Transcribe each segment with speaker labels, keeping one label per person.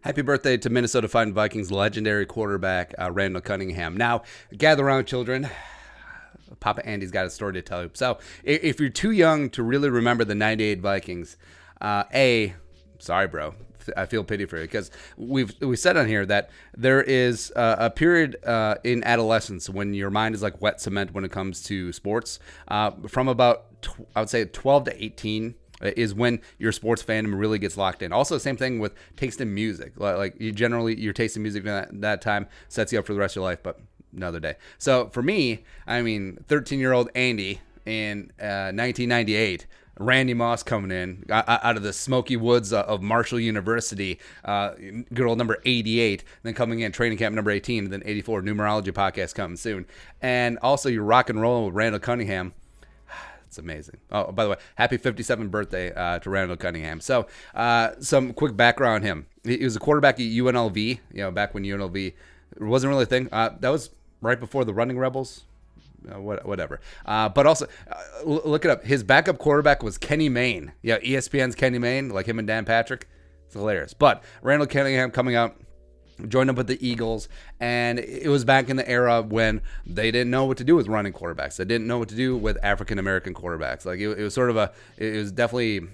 Speaker 1: Happy birthday to Minnesota Vikings legendary quarterback, Randall Cunningham. Now, gather around, children. Papa Andy's got a story to tell you. So, if you're too young to really remember the 98 Vikings, sorry, bro. I feel pity for you because we said on here that there is a period in adolescence when your mind is like wet cement when it comes to sports. From about, I would say 12 to 18 is when your sports fandom really gets locked in. Also, same thing with taste in music. Like your taste in music that time sets you up for the rest of your life, but another day. So for me, 13-year-old Andy in 1998, Randy Moss coming in out of the smoky woods of Marshall University, good old number 88, then coming in training camp number 18, and then 84, numerology podcast coming soon. And also you're rock and rolling with Randall Cunningham. It's amazing. Oh, by the way, happy 57th birthday to Randall Cunningham. So some quick background on him. He was a quarterback at UNLV, back when UNLV wasn't really a thing. That was right before the Running Rebels. Whatever. But also, look it up. His backup quarterback was Kenny Mayne. Yeah, ESPN's Kenny Mayne, like him and Dan Patrick. It's hilarious. But Randall Cunningham coming out, joined up with the Eagles, and it was back in the era when they didn't know what to do with running quarterbacks. They didn't know what to do with African-American quarterbacks. Like, it was sort of it was definitely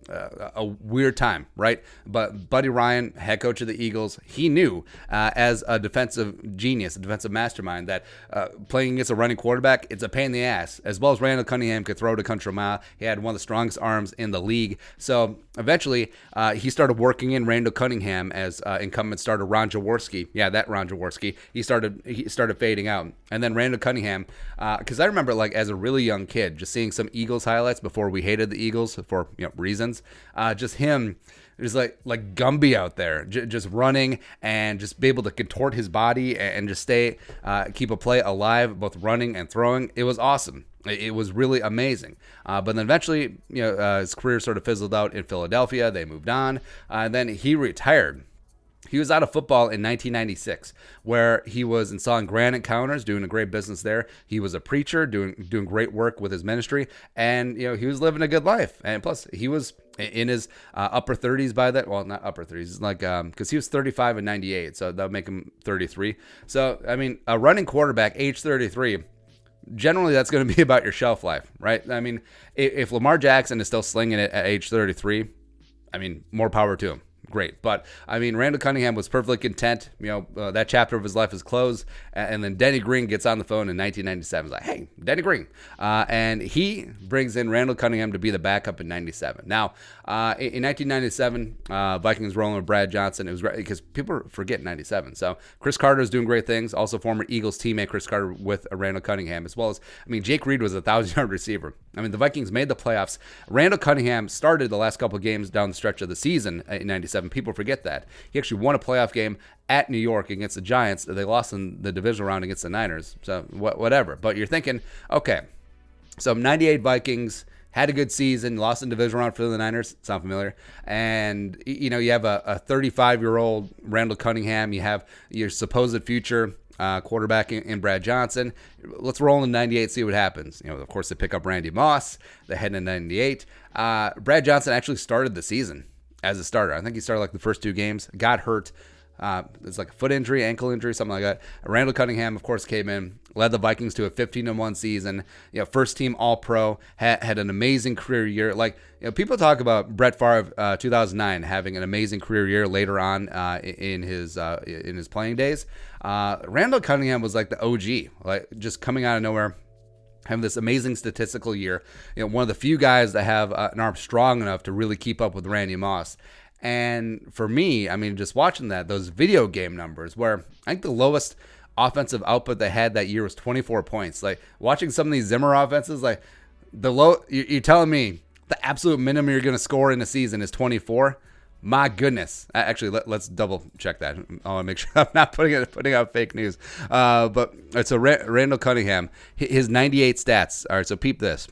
Speaker 1: a weird time, right? But Buddy Ryan, head coach of the Eagles, he knew as a defensive genius, a defensive mastermind, that playing against a running quarterback, it's a pain in the ass. As well as Randall Cunningham could throw to country mile. He had one of the strongest arms in the league. So eventually, he started working in Randall Cunningham as incumbent starter Ron Jaworski. Yeah, that Ron Jaworski. He started fading out. And then Randall Cunningham, because I remember, like, as a really young kid, just seeing some Eagles highlights before we hated the Eagles for reasons. Just him, just like Gumby out there, just running and just be able to contort his body and just keep a play alive, both running and throwing. It was awesome. It was really amazing. But then eventually, his career sort of fizzled out in Philadelphia. They moved on, and then he retired. He was out of football in 1996, where he was installing granite counters, doing a great business there. He was a preacher, doing great work with his ministry, and he was living a good life. And plus, he was in his upper 30s by that. Well, not upper 30s, like because he was 35 and 98, so that would make him 33. So a running quarterback, age 33. Generally, that's going to be about your shelf life, right? If Lamar Jackson is still slinging it at age 33, more power to him. Great. But, Randall Cunningham was perfectly content. That chapter of his life is closed. And then Denny Green gets on the phone in 1997. He's like, hey, Denny Green. And he brings in Randall Cunningham to be the backup in 97. Now, in 1997, Vikings rolling with Brad Johnson. It was because people forget 97. So Chris Carter is doing great things. Also former Eagles teammate Chris Carter with Randall Cunningham, as well as, Jake Reed was a 1,000-yard receiver. The Vikings made the playoffs. Randall Cunningham started the last couple of games down the stretch of the season in 97. People forget that. He actually won a playoff game at New York against the Giants. They lost in the divisional round against the Niners. So whatever. But you're thinking, okay, so 98 Vikings had a good season, lost in the divisional round for the Niners. Sound familiar? And, you have a 35-year-old Randall Cunningham. You have your supposed future quarterback in Brad Johnson. Let's roll in 98, see what happens. Of course, they pick up Randy Moss. They head into 98. Brad Johnson actually started the season as a starter. I think he started like the first two games, got hurt. It's like a foot injury, ankle injury, something like that. Randall Cunningham, of course, came in, led the Vikings to a 15-1 season. First team All-Pro, had an amazing career year. Like, people talk about Brett Favre, 2009, having an amazing career year later on in his playing days. Randall Cunningham was like the OG, like just coming out of nowhere, having this amazing statistical year. One of the few guys that have an arm strong enough to really keep up with Randy Moss. And for me, just watching those video game numbers, where I think the lowest offensive output they had that year was 24 points. Like, watching some of these Zimmer offenses, like you're telling me the absolute minimum you're going to score in a season is 24. My goodness. Actually, let's double check that. I want to make sure I'm not putting out fake news. But so Randall Cunningham, his 98 stats. All right, so peep this.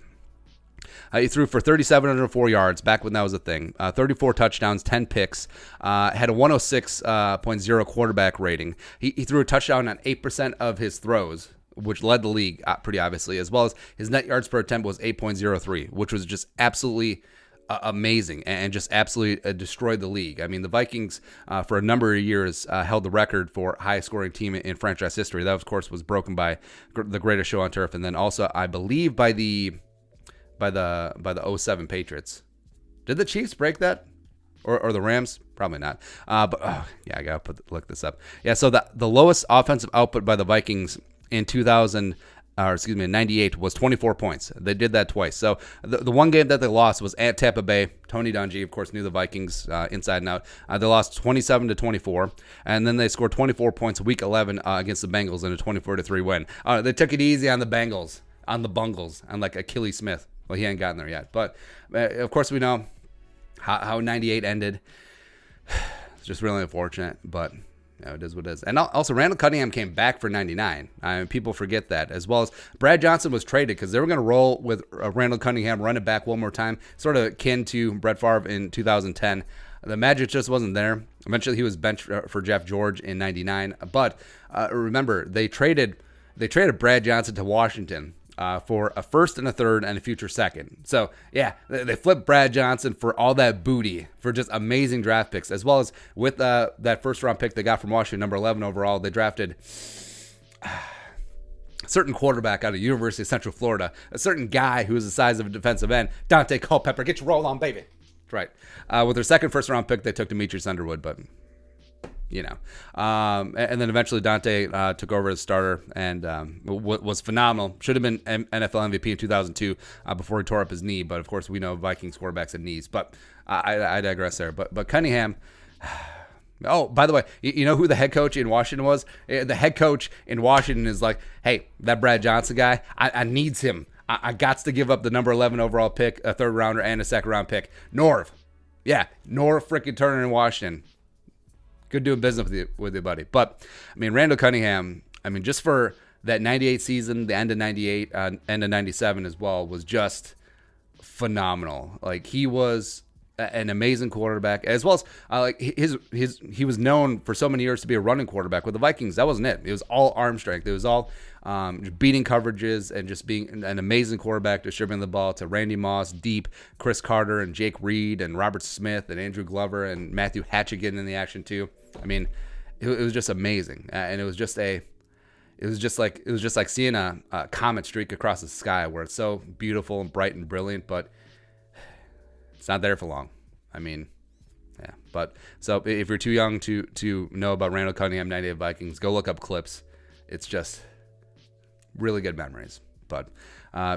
Speaker 1: He threw for 3,704 yards back when that was a thing. 34 touchdowns, 10 picks. Had a 106.0 quarterback rating. He threw a touchdown on 8% of his throws, which led the league pretty obviously, as well as his net yards per attempt was 8.03, which was just absolutely amazing and just absolutely destroyed the league. I mean, the Vikings for a number of years held the record for highest scoring team in franchise history. That, of course, was broken by the greatest show on turf, and then also, I believe, by the '07 Patriots. Did the Chiefs break that? Or the Rams? Probably not. But I gotta look this up. Yeah, so the lowest offensive output by the Vikings in 98 was 24 points. They did that twice. So the one game that they lost was at Tampa Bay. Tony Dungy, of course, knew the Vikings inside and out. They lost 27-24, and then they scored 24 points week 11 against the Bengals in a 24-3 win. They took it easy on the Bengals, on the Bungles, on like Achilles Smith. Well, he ain't gotten there yet. But, of course, we know how 98 ended. It's just really unfortunate, but it is what it is. And also, Randall Cunningham came back for 99. People forget that, as well as Brad Johnson was traded because they were going to roll with Randall Cunningham, run it back one more time, sort of akin to Brett Favre in 2010. The magic just wasn't there. Eventually, he was benched for Jeff George in 99. But remember, they traded Brad Johnson to Washington for a first and a third and a future second. So, yeah, they flipped Brad Johnson for all that booty, for just amazing draft picks, as well as with that first-round pick they got from Washington, number 11 overall. They drafted a certain quarterback out of University of Central Florida, a certain guy who was the size of a defensive end, Dante Culpepper. Get your roll on, baby. That's right. With their second first-round pick, they took Demetrius Underwood, but... and then eventually Dante took over as starter and was phenomenal. Should have been NFL MVP in 2002 before he tore up his knee. But of course, we know Vikings quarterbacks had knees. But I digress there. But Cunningham. Oh, by the way, you know who the head coach in Washington was? The head coach in Washington is like, hey, that Brad Johnson guy, I needs him. I got to give up the number 11 overall pick, a third rounder, and a second round pick. Norv. Yeah, Norv freaking Turner in Washington. Good doing business with you, buddy. But, I mean, Randall Cunningham, just for that 98 season, the end of 98, end of 97 as well, was just phenomenal. Like, he was an amazing quarterback, as well as he was known for so many years to be a running quarterback. With the Vikings, that wasn't it. It was all arm strength. It was all beating coverages and just being an amazing quarterback, distributing the ball to Randy Moss, Deep, Chris Carter, and Jake Reed, and Robert Smith, and Andrew Glover, and Matthew Hatchett getting in the action too. It was just amazing, and it was just like seeing a comet streak across the sky, where it's so beautiful and bright and brilliant, but it's not there for long. Yeah. But so if you're too young to know about Randall Cunningham, 98 Vikings, go look up clips. It's just really good memories. But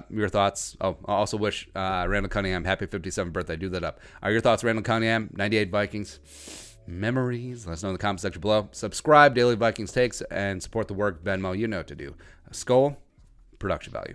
Speaker 1: your thoughts? Oh, I also wish Randall Cunningham happy 57th birthday. Do that up. Your thoughts, Randall Cunningham, 98 Vikings memories? Let us know in the comment section below. Subscribe, Daily Vikings Takes, and support the work. Venmo, you know what to do. Skull, production value.